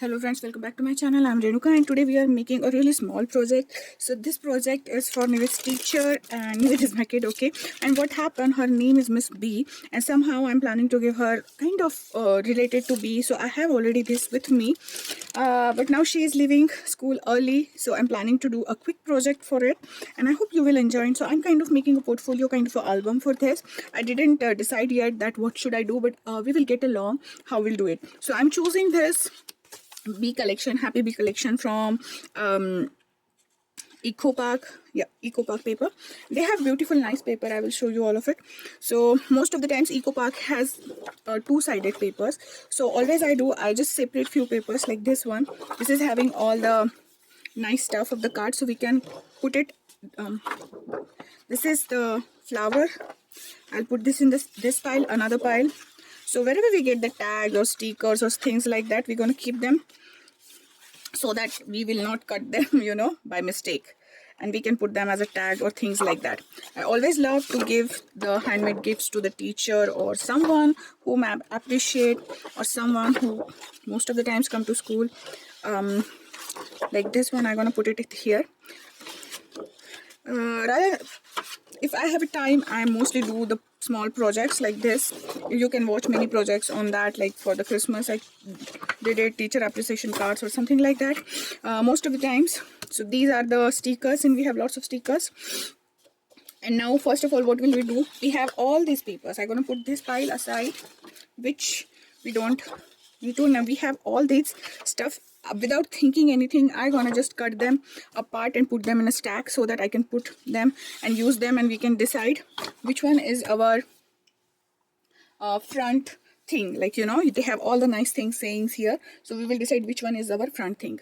Hello friends, welcome back to my channel. I'm Renuka and today we are making a really small project. So this project is for Nived's teacher and Nived is my kid, okay? And what happened, her name is Miss B and somehow I'm planning to give her kind of related to B. So I have already this with me. But now she is leaving school early. So I'm planning to do a quick project for it and I hope you will enjoy it. So I'm kind of making a portfolio kind of an album for this. I didn't decide yet that what should I do, but we will get along how we'll do it. So I'm choosing this B collection, Happy B collection from Eco Park. Yeah, Eco Park paper. They have beautiful, nice paper. I will show you all of it. So most of the times, Eco Park has two-sided papers. So always I just separate few papers like this one. This is having all the nice stuff of the card, so we can put it. This is the flower. I'll put this in this pile, another pile. So wherever we get the tags or stickers or things like that, we're gonna keep them so that we will not cut them by mistake, and we can put them as a tag or things like that. I always love to give the handmade gifts to the teacher or someone whom I appreciate, or someone who most of the times come to school. Like this one, I'm gonna put it here. Rather, if I have a time, I mostly do the small projects like this. You can watch many projects on that, like for the Christmas I did teacher appreciation cards or something like that most of the times. So these are the stickers and we have lots of stickers. And now first of all, what will we do? We have all these papers. I'm gonna put this pile aside, which we don't need to. Now we have all these stuff. Without thinking anything, I'm gonna just cut them apart and put them in a stack so that I can put them and use them, and we can decide which one is our front thing. Like they have all the nice things sayings here, so we will decide which one is our front thing.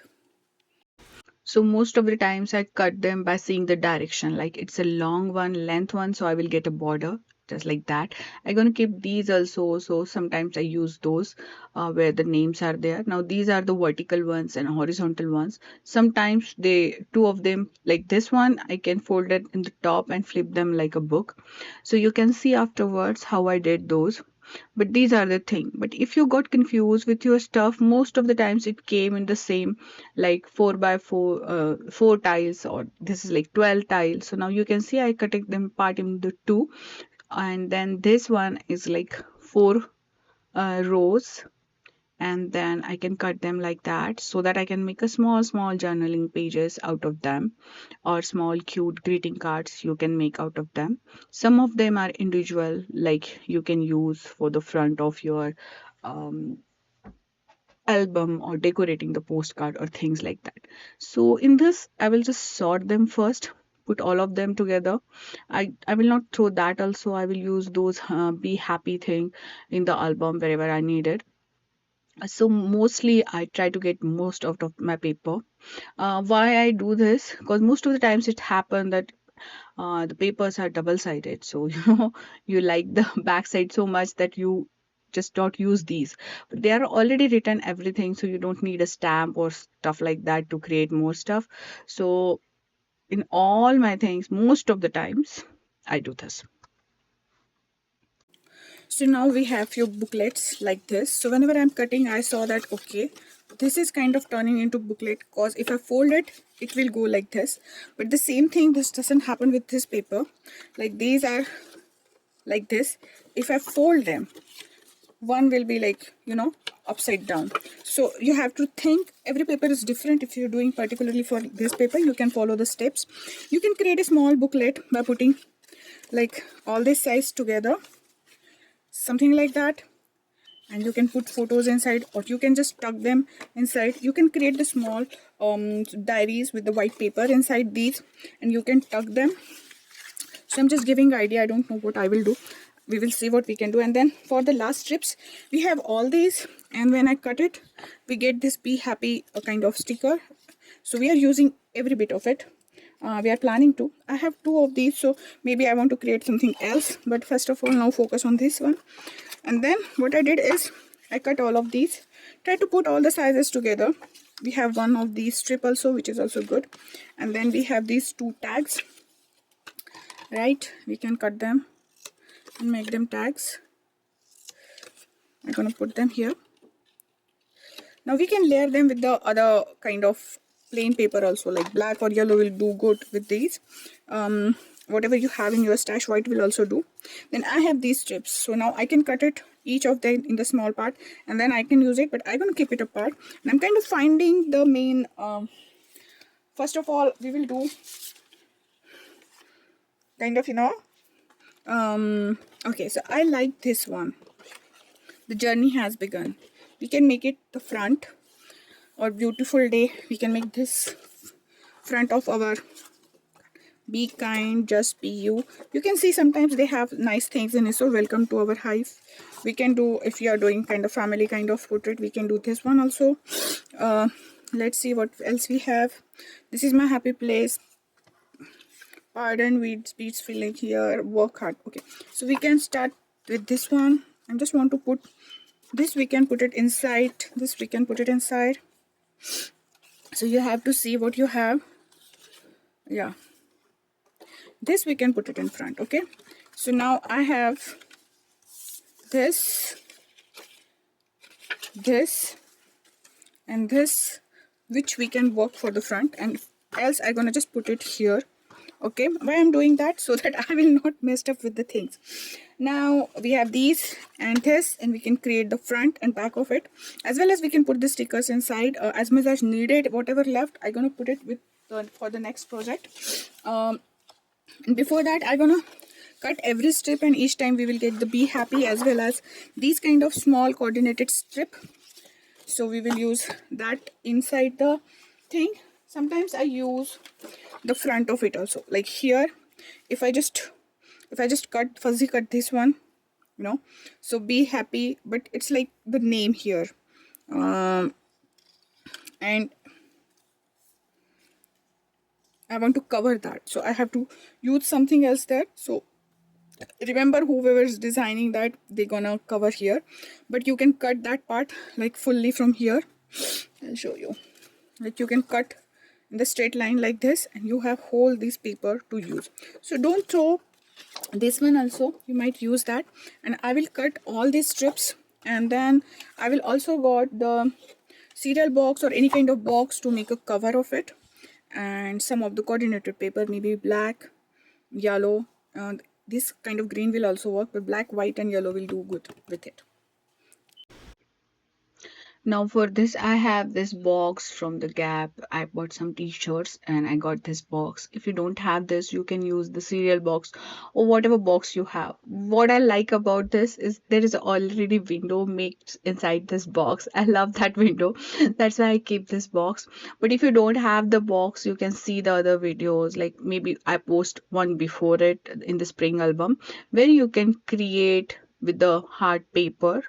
So most of the times I cut them by seeing the direction, like it's a long one, length one, so I will get a border just like that. I'm going to keep these also, so sometimes I use those where the names are there. Now these are the vertical ones and horizontal ones. Sometimes two of them, like this one, I can fold it in the top and flip them like a book. So you can see afterwards how I did those. But these are the thing. But if you got confused with your stuff, most of the times it came in the same, like 4 by 4 4 tiles, or this is like 12 tiles. So now you can see I cutting them apart in the two, and then this one is like 4 rows, and then I can cut them like that so that I can make a small journaling pages out of them, or small cute greeting cards you can make out of them. Some of them are individual, like you can use for the front of your um, album or decorating the postcard or things like that. So in this I will just sort them first, put all of them together. I will not throw that also. I will use those be happy thing in the album wherever I need it. So mostly I try to get most out of my paper. Why I do this? Because most of the times it happen that the papers are double sided, so you like the back side so much that you just don't use these, but they are already written everything, so you don't need a stamp or stuff like that to create more stuff. So in all my things, most of the times I do this. So now we have few booklets like this. So whenever I'm cutting, I saw that okay, this is kind of turning into booklet, because if I fold it, it will go like this. But the same thing, this doesn't happen with this paper. Like these are like this. If I fold them, one will be like upside down. So you have to think, every paper is different. If you're doing particularly for this paper, you can follow the steps. You can create a small booklet by putting like all this size together, something like that, and you can put photos inside, or you can just tuck them inside. You can create the small diaries with the white paper inside these, and you can tuck them. So I'm just giving idea. I don't know what I will do. We will see what we can do. And then for the last strips, we have all these, and when I cut it, we get this be happy kind of sticker. So we are using every bit of it. We are planning to. I have two of these, so maybe I want to create something else, but first of all, now focus on this one. And then what I did is I cut all of these, try to put all the sizes together. We have one of these strip also, which is also good. And then we have these two tags, right? We can cut them and make them tags. I'm gonna put them here. Now we can layer them with the other kind of plain paper also, like black or yellow will do good with these. Whatever you have in your stash, white will also do. Then I have these strips, so now I can cut it each of them in the small part, and then I can use it, but I'm going to keep it apart. And I'm kind of finding the main first of all we will do kind of, okay, so I like this one. The journey has begun. We can make it the front, or beautiful day, we can make this front of our be kind, just be you. You can see sometimes they have nice things in it. So welcome to our hive. We can do, if you are doing kind of family kind of portrait, we can do this one also. Let's see what else we have. This is my happy place. Pardon, weeds, beats feeling here, work hard. Okay, so we can start with this one. I just want to put this, we can put it inside, this we can put it inside. So you have to see what you have. Yeah, this we can put it in front. Okay, so now I have this, and this, which we can work for the front, and else I'm gonna just put it here. Okay, why I'm doing that? So that I will not mess up with the things. Now we have these and this, and we can create the front and back of it, as well as we can put the stickers inside as much as needed. Whatever left, I'm gonna put it with for the next project. And before that, I'm gonna cut every strip, and each time we will get the be happy as well as these kind of small coordinated strip. So we will use that inside the thing. Sometimes I use the front of it also, like here. If I just fuzzy cut this one, so be happy, but it's like the name here, and I want to cover that, so I have to use something else there. So remember, whoever is designing that, they're gonna cover here, but you can cut that part like fully from here. I'll show you. Like you can cut in the straight line like this, and you have whole this paper to use. So don't throw this one also, you might use that. And I will cut all these strips, and then I will also got the cereal box or any kind of box to make a cover of it, and some of the coordinated paper, maybe black, yellow, this kind of green will also work, but black, white and yellow will do good with it. Now for this, I have this box from the Gap. I bought some t-shirts and I got this box. If you don't have this, you can use the cereal box or whatever box you have. What I like about this is there is already window made inside this box. I love that window. That's why I keep this box. But if you don't have the box, you can see the other videos. Like maybe I post one before it in the spring album where you can create with the hard paper.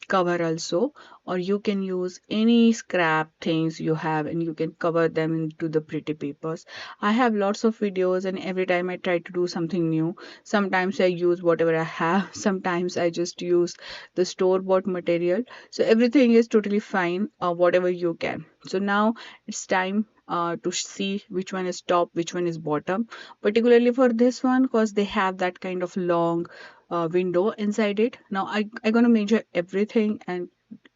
Cover also, or you can use any scrap things you have and you can cover them into the pretty papers. I have lots of videos, and every time I try to do something new, sometimes I use whatever I have, sometimes I just use the store-bought material. So everything is totally fine, whatever you can. So now it's time to see which one is top, which one is bottom, particularly for this one because they have that kind of long window inside it. Now I'm gonna measure everything and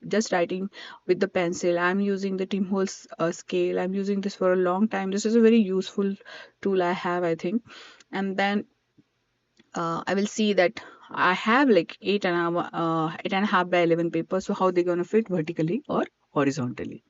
just writing with the pencil. I'm using the Tim Holtz scale. I'm using this for a long time. This is a very useful tool I have, I think. And then I will see that I have like 8.5 by 11 papers. So how they gonna fit vertically or horizontally?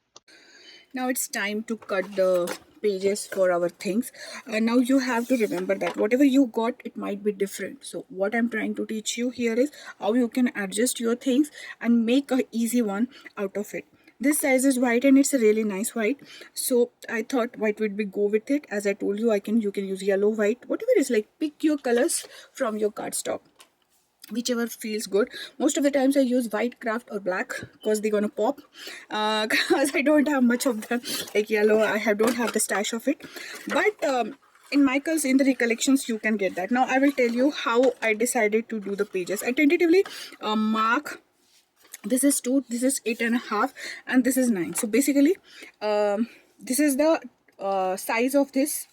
Now it's time to cut the pages for our things. Now you have to remember that whatever you got, it might be different. So what I'm trying to teach you here is how you can adjust your things and make a easy one out of it. This size is white and it's a really nice white, so I thought white would be go with it. As I told you, you can use yellow, white, whatever is, like pick your colors from your cardstock, whichever feels good. Most of the times I use white craft or black because they're gonna pop, because I don't have much of them. Like yellow, don't have the stash of it, but in Michael's, in the recollections, you can get that. Now I will tell you how I decided to do the pages. I tentatively mark, this is 2, this is 8.5, and this is 9. So basically this is the size of this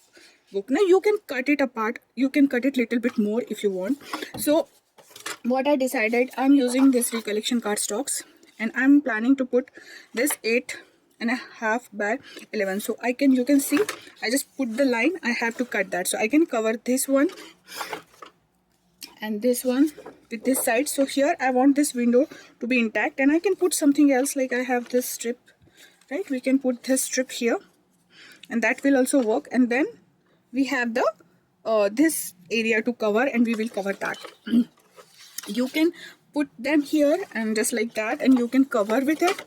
book. Now you can cut it apart, you can cut it little bit more if you want. So what I decided, I'm using this recollection cardstocks, and I'm planning to put this 8.5 by 11. So you can see I just put the line. I have to cut that, so I can cover this one and this one with this side. So here I want this window to be intact, and I can put something else, like I have this strip, right? We can put this strip here, and that will also work. And then we have the this area to cover, and we will cover that. You can put them here and just like that, and you can cover with it.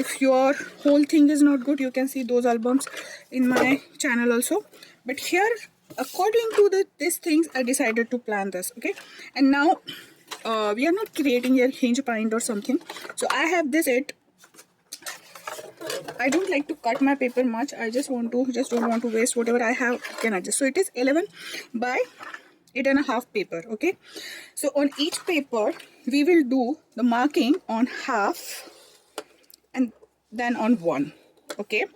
If your whole thing is not good, you can see those albums in my channel also. But here, according to these things, I decided to plan this. Okay, and now we are not creating a hinge point or something. So I have this I don't like to cut my paper much. I just don't want to waste whatever I have. Can adjust. So it is 11 by 8.5 paper. Okay, so on each paper we will do the marking on half and then on one. Okay,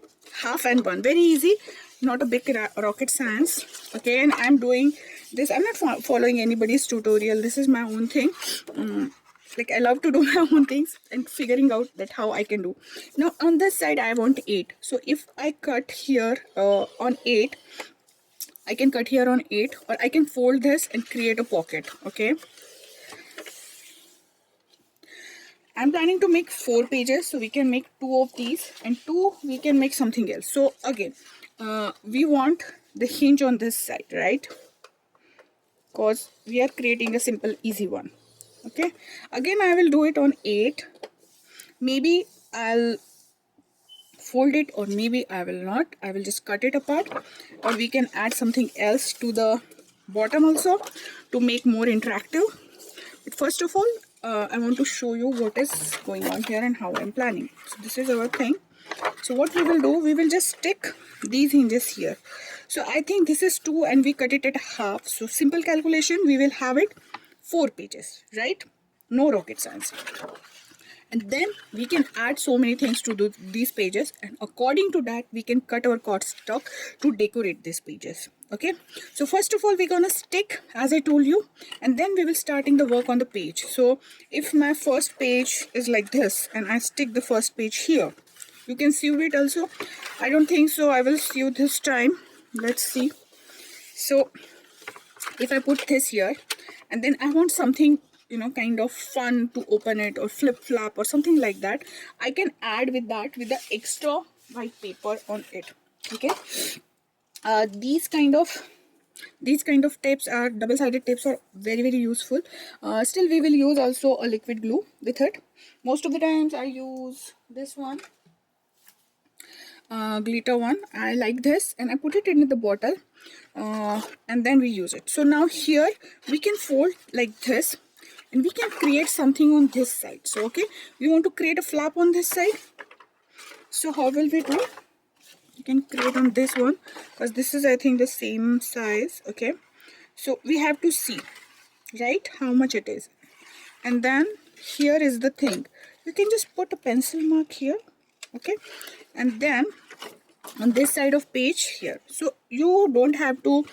half and one, very easy, not a big rocket science. Okay, and I'm doing this, I'm not following anybody's tutorial. This is my own thing. Like I love to do my own things and figuring out that how I can do. Now on this side I want 8, so if I cut here on 8, I can cut here on 8, or I can fold this and create a pocket. Okay, I'm planning to make 4 pages, so we can make 2 of these, and 2 we can make something else. So again, we want the hinge on this side, right? Because we are creating a simple easy one. Okay, again I will do it on 8. Maybe I'll fold it, or maybe I will not. I will just cut it apart, or we can add something else to the bottom also to make more interactive. But first of all, I want to show you what is going on here and how I'm planning. So this is our thing. So what we will do, we will just stick these hinges here. So I think this is 2 and we cut it at half. So simple calculation, we will have it 4 pages, right? No rocket science. And then we can add so many things to do these pages, and according to that we can cut our cardstock to decorate these pages. Okay, so first of all we're gonna stick, as I told you, and then we will starting the work on the page. So if my first page is like this and I stick the first page here, you can sew it also. I don't think so I will sew this time. Let's see. So if I put this here, and then I want something, you know, kind of fun to open it, or flip flap or something like that, I can add with that, with the extra white paper on it. Okay, these kind of tapes are double-sided tapes, are very useful. Still we will use also a liquid glue with it. Most of the times I use this one, glitter one. I like this, and I put it in the bottle, and then we use it. So now here we can fold like this, and we can create something on this side. So okay, we want to create a flap on this side. So how will we do? You can create on this one, because this is I think the same size. Okay, so we have to see, right, how much it is. And then here is the thing, you can just put a pencil mark here. Okay, and then on this side of page here, so you don't have to,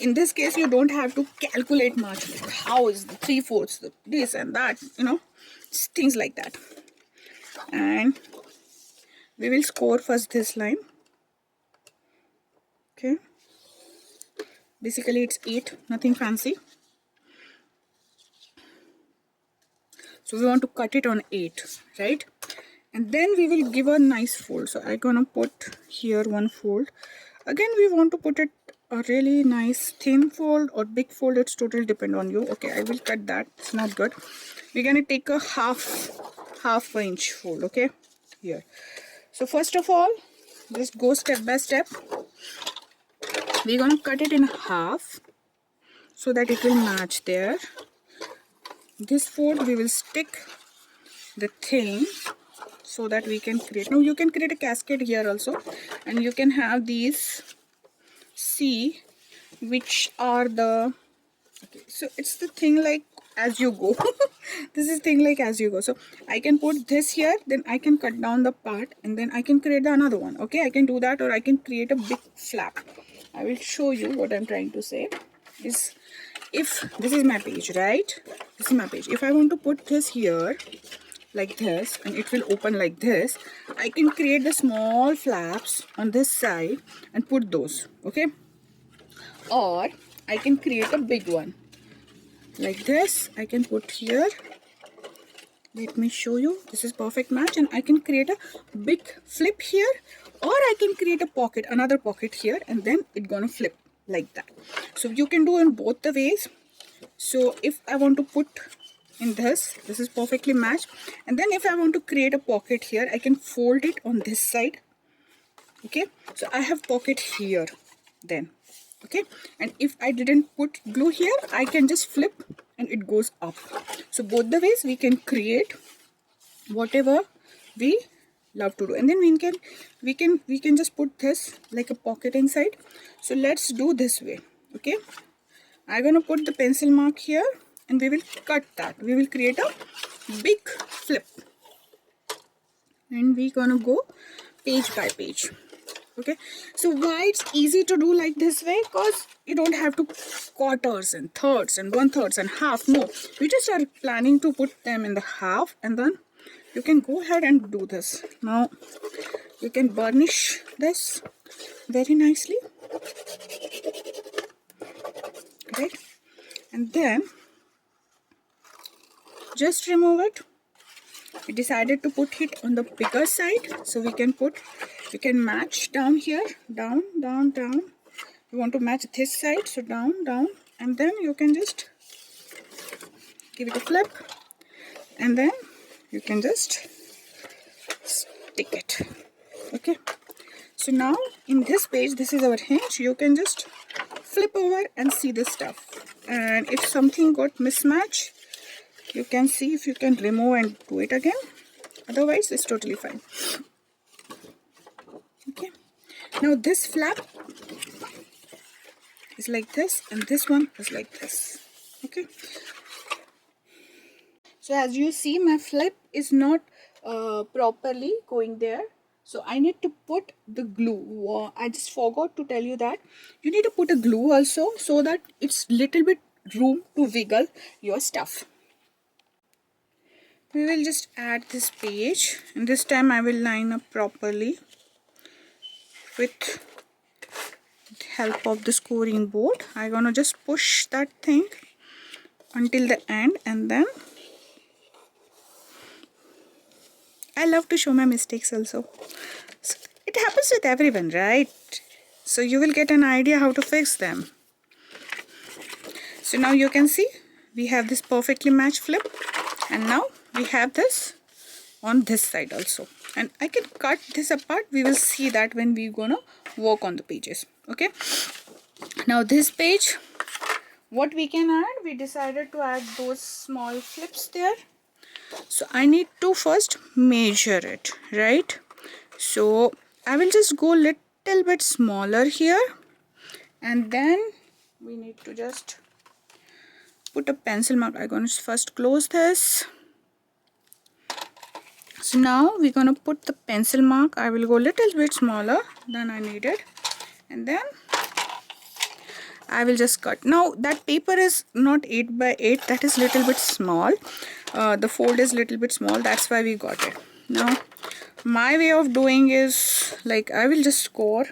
in this case you don't have to calculate much, like how is the 3/4 this and that, you know, things like that. And we will score first this line. Okay, basically it's 8, nothing fancy. So we want to cut it on 8, right? And then we will give a nice fold. So I'm gonna put here one fold. Again we want to put it a really nice thin fold or big fold, it's totally depend on you. Okay, I will cut that, it's not good. We're gonna take a half inch fold. Okay, here. So first of all, just go step by step. We're gonna cut it in half so that it will match there. This fold we will stick the thing so that we can create. Now you can create a cascade here also, and you can have these, see which are the, okay, so it's the thing like as you go. This is thing like as you go. So I can put this here, then I can cut down the part, and then I can create the another one. Okay, I can do that, or I can create a big flap. I will show you what I'm trying to say is, if this is my page, right, this is my page, if I want to put this here, like this and it will open like this, I can create the small flaps on this side and put those, okay? Or I can create a big one like this. I can put here. Let me show you. This is perfect match, and I can create a big flip here, or I can create a pocket, another pocket here, and then it's gonna flip like that. So you can do in both the ways. So if I want to put in this is perfectly matched, and then if I want to create a pocket here, I can fold it on this side. Okay, so I have pocket here then. Okay, and if I didn't put glue here, I can just flip and it goes up. So both the ways we can create whatever we love to do, and then we can just put this like a pocket inside. So let's do this way. Okay, I'm gonna put the pencil mark here and we will cut that. We will create a big flip and we're gonna go page by page. Okay, so why it's easy to do like this way? Because you don't have to quarters and thirds and 1/3 and half. No, we just are planning to put them in the half, and then you can go ahead and do this. Now you can burnish this very nicely, right? And then just remove it. We decided to put it on the bigger side, so we can match down here, down, down, down. You want to match this side, so down, down, and then you can just give it a flip, and then you can just stick it. Okay, so now in this page, this is our hinge. You can just flip over and see this stuff, and if something got mismatched, you can see if you can remove and do it again. Otherwise it's totally fine. Okay, now this flap is like this and this one is like this. Okay, so as you see, my flip is not properly going there, so I need to put the glue. I just forgot to tell you that you need to put a glue also, so that it's little bit room to wiggle your stuff. We will just add this page, and this time I will line up properly with the help of the scoring board. I'm gonna just push that thing until the end, and then I love to show my mistakes also. So it happens with everyone, right? So you will get an idea how to fix them. So now you can see we have this perfectly matched flip, and now we have this on this side also, and I can cut this apart. We will see that when we're gonna work on the pages. Okay, now this page, what we can add, we decided to add those small flips there. So I need to first measure it, right? So I will just go little bit smaller here, and then we need to just put a pencil mark. I'm going to first close this. So now we're going to put the pencil mark. I will go little bit smaller than I needed, and then I will just cut. Now that paper is not 8 by 8, that is little bit small. The fold is little bit small, that's why we got it. Now my way of doing is like, I will just score.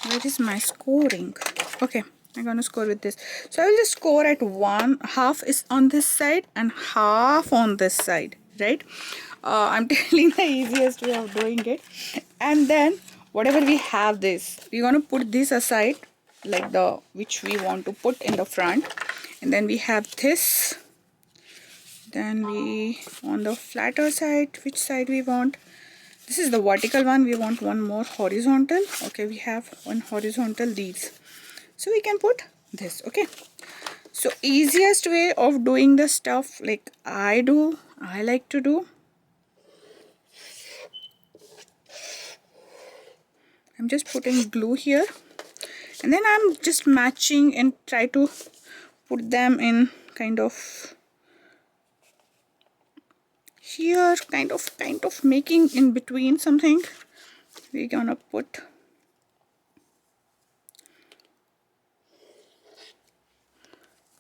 Where is my scoring? Okay, I'm gonna score with this. So I will just score at one. Half is on this side and half on this side, right? I'm telling the easiest way of doing it. And then whatever we have this, we're gonna put this aside, like the which we want to put in the front, and then we have this. Then we on the flatter side, which side we want. This is the vertical one. We want one more horizontal. Okay, we have one horizontal, these. So we can put this. Okay. So easiest way of doing the stuff like I like to do. I'm just putting glue here, and then I'm just matching and try to put them in kind of here, kind of making in between something. We're gonna put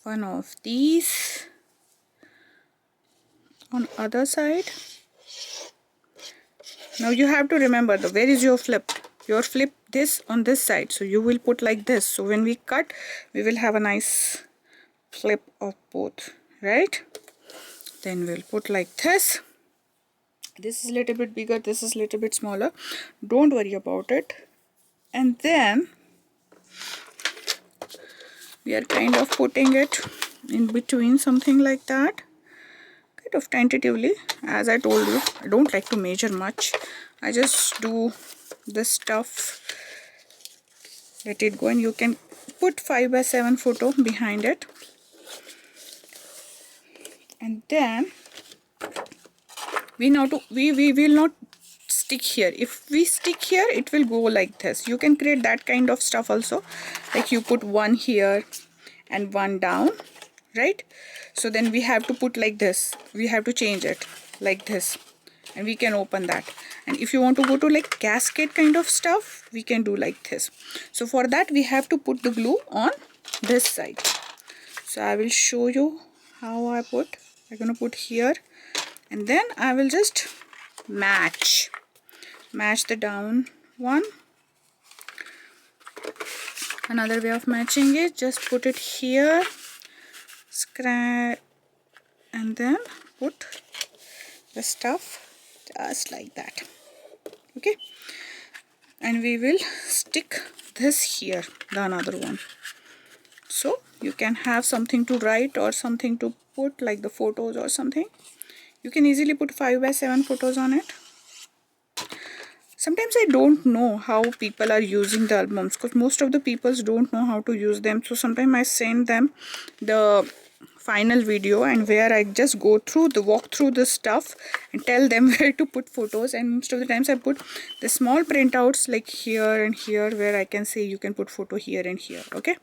one of these. on other side. Now you have to remember where is your flip. Your flip this on this side, so you will put like this. So when we cut, we will have a nice flip of both, right? Then we'll put like this. This is a little bit bigger, this is a little bit smaller. Don't worry about it. And then we are kind of putting it in between, something like that, kind of tentatively. As I told you, I don't like to measure much. I just do this stuff, let it go, and you can put 5x7 photo behind it. And then we will not stick here. If we stick here, it will go like this. You can create that kind of stuff also, like you put one here and one down, right? So then we have to put like this, we have to change it like this, and we can open that. And if you want to go to like cascade kind of stuff, we can do like this. So for that we have to put the glue on this side. So I will show you how I'm gonna put here, and then I will just match the down one. Another way of matching it, just put it here, scratch, and then put the stuff just like that. Okay, and we will stick this here, the another one, so you can have something to write or something to put, like the photos or something. You can easily put 5x7 photos on it. Sometimes I don't know how people are using the albums, because most of the people don't know how to use them. So sometimes I send them the final video, and where I just walk through the stuff and tell them where to put photos. And most of the times I put the small printouts like here and here, where I can say you can put photo here and here. Okay,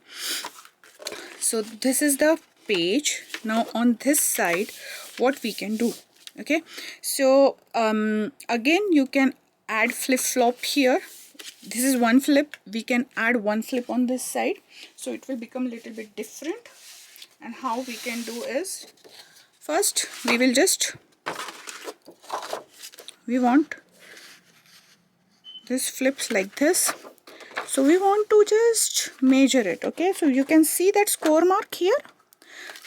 so this is the page. Now on this side, what we can do, okay, so again you can add flip-flop here. This is one flip, we can add one flip on this side, so it will become a little bit different. And how we can do is, first we will we want this flips like this, so we want to just measure it. Okay, so you can see that score mark here.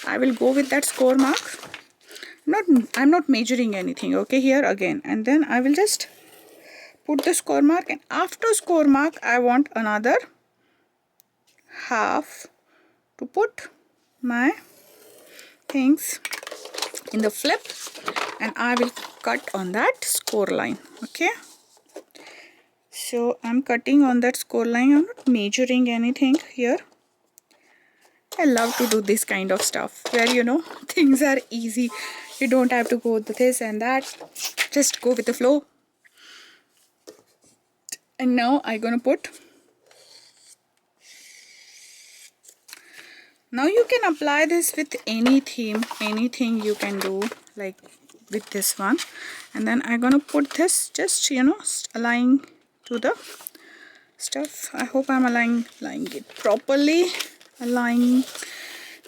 I will go with that score mark. I'm not measuring anything, okay, here again. And then I will just put the score mark, and after score mark I want another half to put my things in the flip, and I will cut on that score line. Okay, so I'm cutting on that score line. I'm not measuring anything here. I love to do this kind of stuff where, you know, things are easy. You don't have to go with this and that, just go with the flow. And now I'm gonna put, now you can apply this with any theme, anything you can do, like with this one. And then I'm gonna put this, just, you know, align to the stuff. I hope I'm aligning it properly. Align.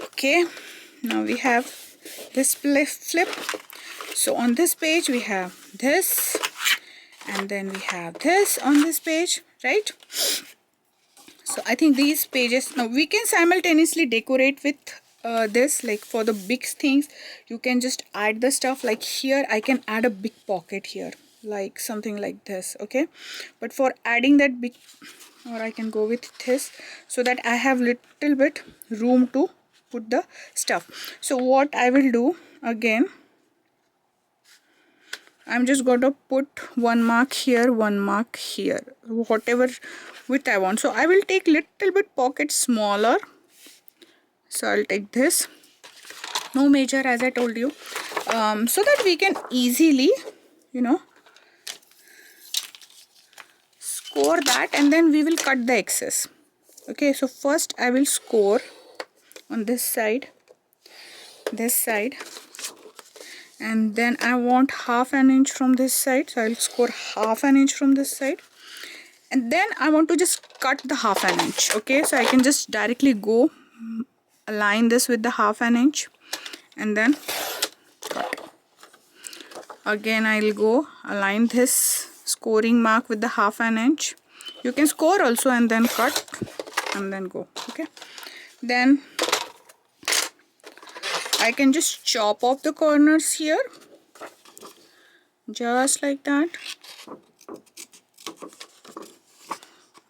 Okay, now we have this flip. So on this page we have this, and then we have this on this page, right? So I think these pages, now we can simultaneously decorate with this, like for the big things you can just add the stuff. Like here I can add a big pocket here, like something like this. Okay, but for adding that big, or I can go with this, so that I have little bit room to put the stuff. So what I will do, again I'm just going to put one mark here, one mark here, whatever width I want. So I will take little bit pocket smaller. So I'll take this, no measure, as I told you, so that we can easily, you know, score that, and then we will cut the excess. Okay, so first I will score on this side, and then I want half an inch from this side, so I'll score half an inch from this side, and then I want to just cut the half an inch. Okay, so I can just directly go align this with the half an inch and then cut. Again I'll go align this scoring mark with the 1/2 inch. You can score also and then cut and then go. Okay, then I can just chop off the corners here, just like that.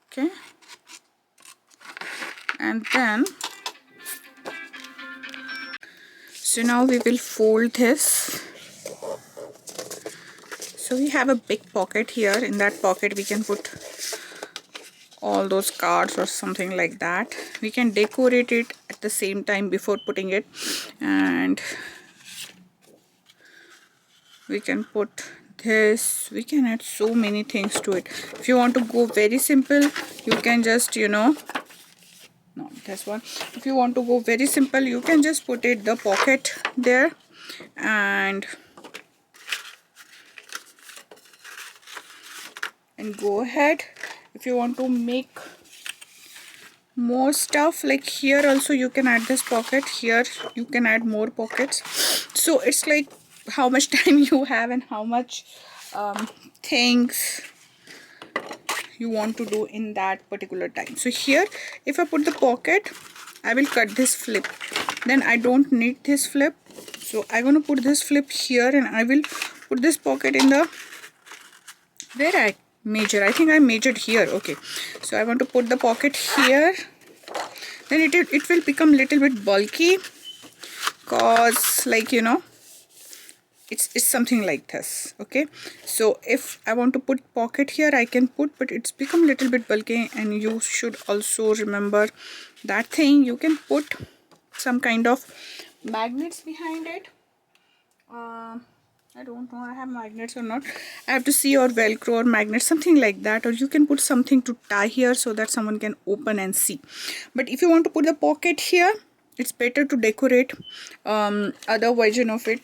Okay, and then so now we will fold this. So we have a big pocket here. In that pocket we can put all those cards or something like that. We can decorate it at the same time before putting it, and we can put this. We can add so many things to it. If you want to go very simple, you can just, you know, no, this one. If you want to go very simple, you can just put it the pocket there, and go ahead. If you want to make more stuff, like here also you can add this pocket, here you can add more pockets. So it's like how much time you have and how much things you want to do in that particular time. So here if I put the pocket, I will cut this flip, then I don't need this flip, so I'm going to put this flip here, and I will put this pocket in the where I measure. I think I measured here. Okay, so I want to put the pocket here. Then it will become little bit bulky, cause like, you know, it's something like this. Okay, so if I want to put pocket here, I can put, but it's become little bit bulky, and you should also remember that thing. You can put some kind of magnets behind it. I don't know I have magnets or not. I have to see, or velcro or magnet, something like that, or you can put something to tie here so that someone can open and see. But if you want to put the pocket here, it's better to decorate other version of it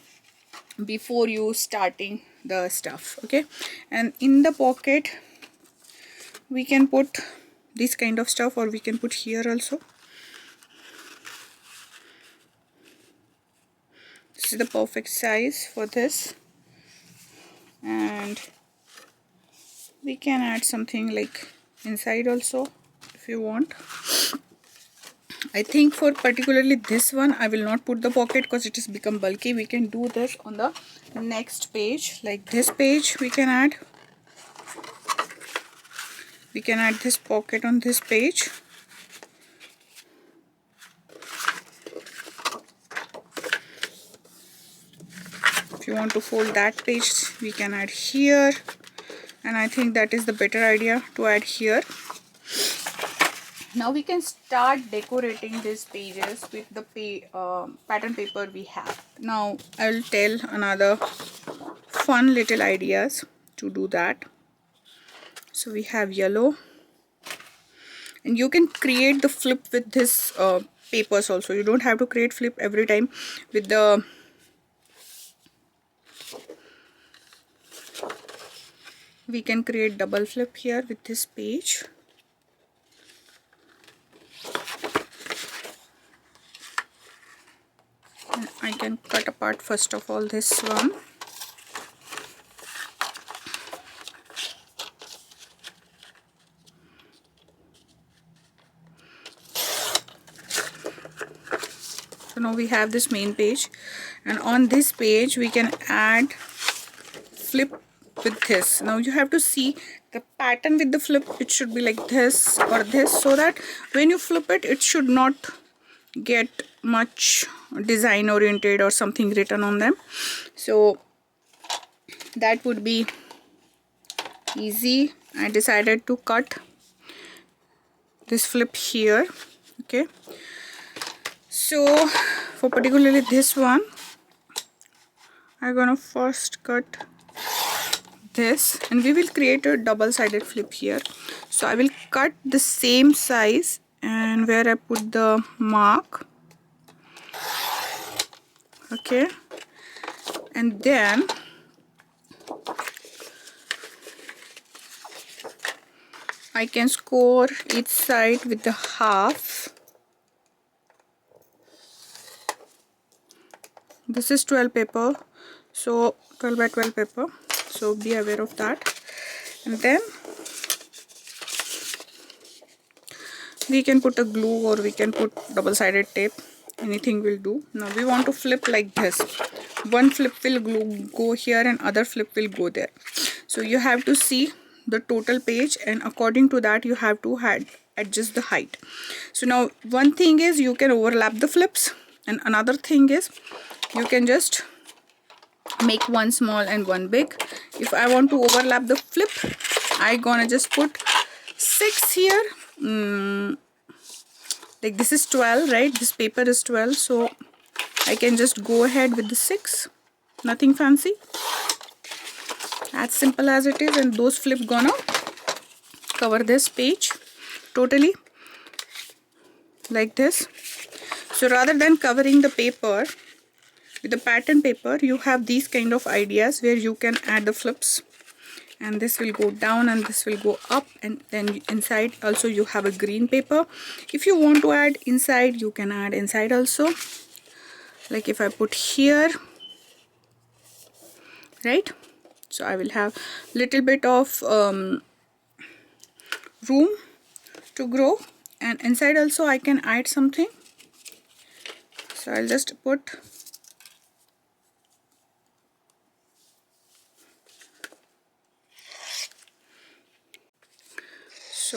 before you starting the stuff. Okay, and in the pocket we can put this kind of stuff, or we can put here also. This is the perfect size for this, and we can add something like inside also if you want. I think for particularly this one I will not put the pocket because it has become bulky. We can do this on the next page. Like this page we can add this pocket on this page. If you want to fold that page, we can add here, and I think that is the better idea to add here. Now we can start decorating these pages with the pattern paper we have. Now I will tell another fun little ideas to do that. So we have yellow, and you can create the flip with this papers also. You don't have to create flip every time with the we can create double flip here with this page. And I can cut apart first of all this one. So now we have this main page, and on this page we can add flip with this. Now you have to see the pattern with the flip. It should be like this or this, so that when you flip it, it should not get much design oriented or something written on them. So that would be easy. I decided to cut this flip here. Okay, so for particularly this one, I'm gonna first cut this, and we will create a double-sided flip here. So I will cut the same size, and where I put the mark. Okay, and then I can score each side with the half. This is 12 paper, so 12 by 12 paper, so be aware of that. And then we can put a glue or we can put double-sided tape, anything will do. Now we want to flip like this. One flip will go here and other flip will go there. So you have to see the total page, and according to that you have to adjust the height. So now one thing is you can overlap the flips, and another thing is you can just make one small and one big. If I want to overlap the flip, I gonna just put 6 here. Like this is 12, right? This paper is 12, so I can just go ahead with the 6. Nothing fancy, as simple as it is. And those flip gonna cover this page totally like this. So rather than covering the paper with the pattern paper, you have these kind of ideas where you can add the flips, and this will go down and this will go up, and then inside also you have a green paper. If you want to add inside, you can add inside also. Like if I put here, right, so I will have little bit of room to grow, and inside also I can add something. So I'll just put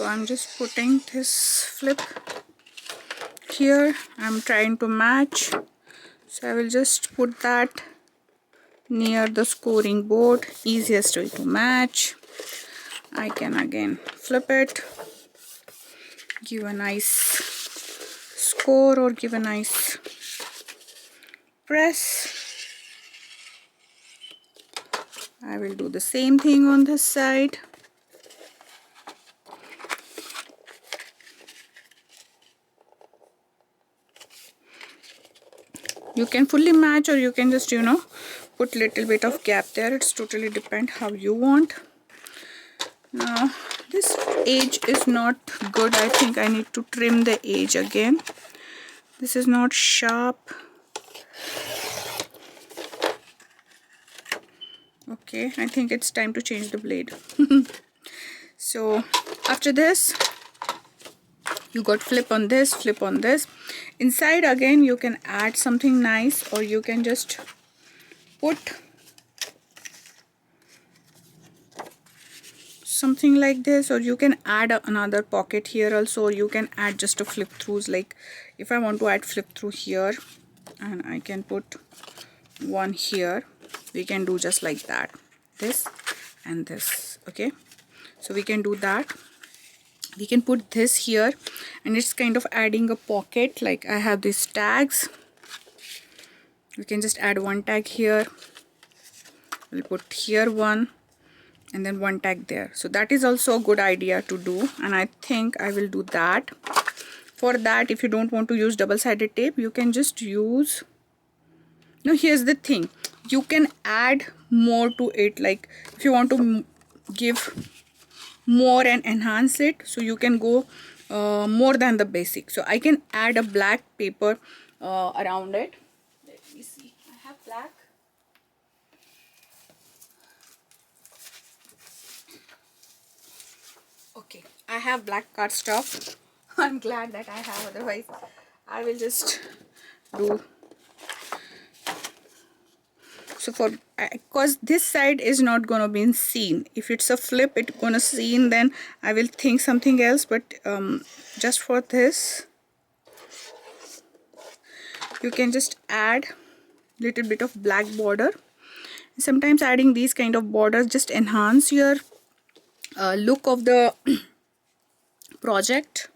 I'm just putting this flip here. I'm trying to match, so I will just put that near the scoring board, easiest way to match. I can again flip it, give a nice score or give a nice press. I will do the same thing on this side. You can fully match, or you can just, put little bit of gap there. It's totally depend how you want. Now this edge is not good. I think I need to trim the edge again. This is not sharp. Okay, I think it's time to change the blade. So after this, you got flip on this, flip on this. Inside again you can add something nice, or you can just put something like this, or you can add another pocket here also, or you can add just a flip throughs. Like if I want to add flip through here, and I can put one here, we can do just like that, this and this. Okay, so we can do that. We can put this here, and it's kind of adding a pocket. Like I have these tags, we can just add one tag here, we'll put here one, and then one tag there. So that is also a good idea to do, and I think I will do that. For that, if you don't want to use double-sided tape, you can just use, now here's the thing, you can add more to it. Like if you want to give more and enhance it, so you can go more than the basic. So I can add a black paper around it. Let me see, I have black. Okay, I have black cardstock. I'm glad that I have, otherwise I will just do. So for, because this side is not gonna be seen. If it's a flip, it's gonna seen, then I will think something else. But just for this, you can just add little bit of black border. Sometimes adding these kind of borders just enhance your look of the project.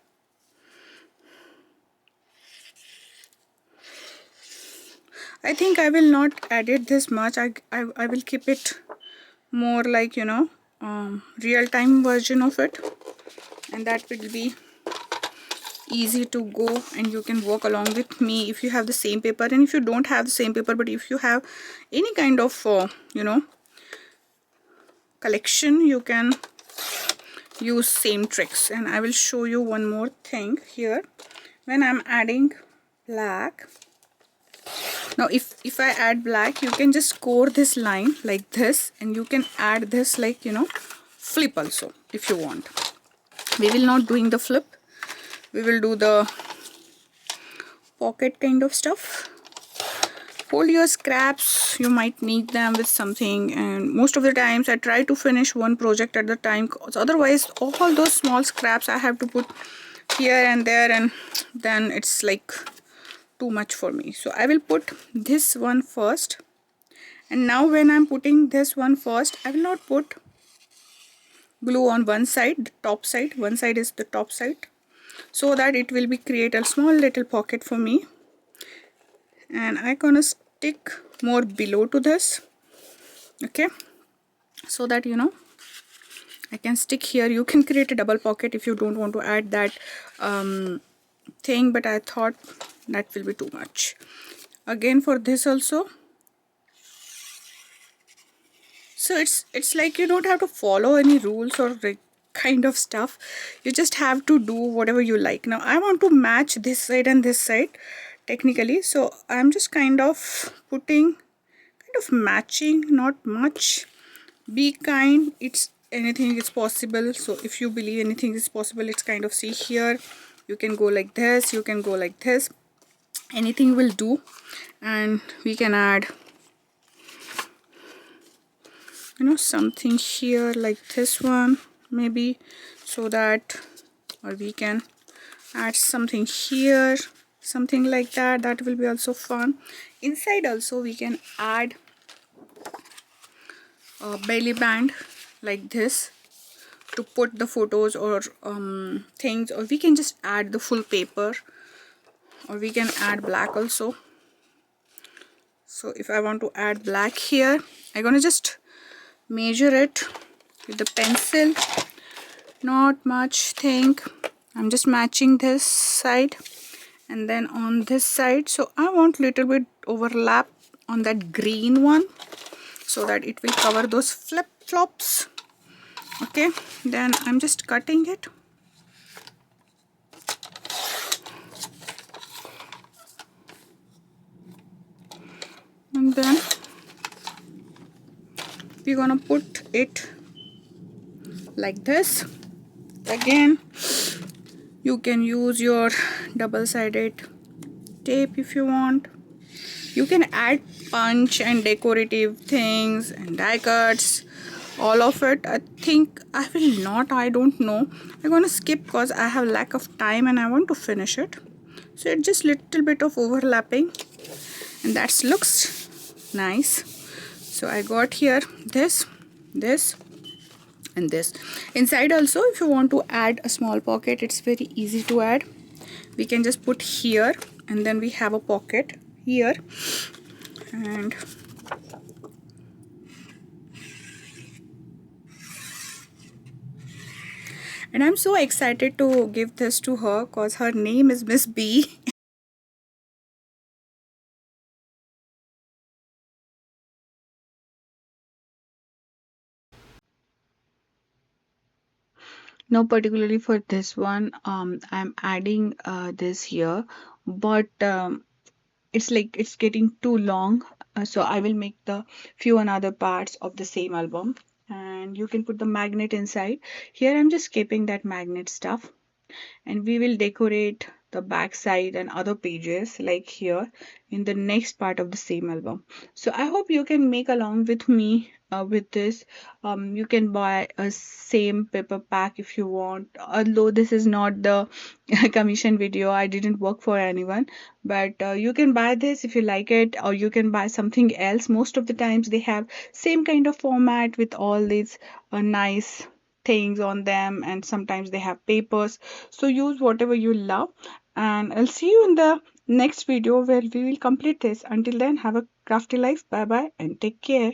I think I will not edit this much. I will keep it more like, real-time version of it, and that will be easy to go, and you can walk along with me if you have the same paper. And if you don't have the same paper, but if you have any kind of collection, you can use same tricks. And I will show you one more thing here. When I'm adding black, Now if I add black, you can just score this line like this, and you can add this like, you know, flip also if you want. We will not doing the flip, we will do the pocket kind of stuff. Hold your scraps, you might need them with something, and most of the times I try to finish one project at the time, cause otherwise all those small scraps I have to put here and there, and then it's like too much for me. So I will put this one first, and now when I'm putting this one first, I will not put glue on one side, the top side, one side is the top side, so that it will be create a small little pocket for me, and I gonna stick more below to this, okay, so that, you know, I can stick here. You can create a double pocket if you don't want to add that thing, but I thought that will be too much. Again for this also, so it's like you don't have to follow any rules or kind of stuff, you just have to do whatever you like. Now I want to match this side and this side technically, so I'm just kind of putting, kind of matching, not much. Be kind, it's anything is possible. So if you believe anything is possible, it's kind of, see here, you can go like this, you can go like this, anything will do. And we can add, you know, something here like this one maybe, so that, or we can add something here, something like that, that will be also fun. Inside also we can add a belly band like this to put the photos or things, or we can just add the full paper, or we can add black also. So if I want to add black here, I'm gonna just measure it with the pencil, not much thing. I'm just matching this side and then on this side, so I want little bit overlap on that green one, so that it will cover those flip-flops. Okay, then I'm just cutting it. And then we're gonna put it like this. Again, you can use your double-sided tape if you want. You can add punch and decorative things and die cuts, all of it. I think I will not, I don't know, I'm gonna skip because I have lack of time and I want to finish it. So it's just little bit of overlapping, and that looks nice. So I got here this and this. Inside also, if you want to add a small pocket, it's very easy to add. We can just put here, and then we have a pocket here, and I'm so excited to give this to her because her name is Miss B. Now particularly for this one, I'm adding this here, but it's like it's getting too long, so I will make the few another parts of the same album, and you can put the magnet inside. Here I'm just skipping that magnet stuff, and we will decorate the back side and other pages like here in the next part of the same album. So I hope you can make along with me with this. You can buy a same paper pack if you want, although this is not the commission video, I didn't work for anyone, but you can buy this if you like it, or you can buy something else. Most of the times they have same kind of format with all these nice things on them, and sometimes they have papers. So use whatever you love, and I'll see you in the next video where we will complete this. Until then, have a crafty life. Bye bye and take care.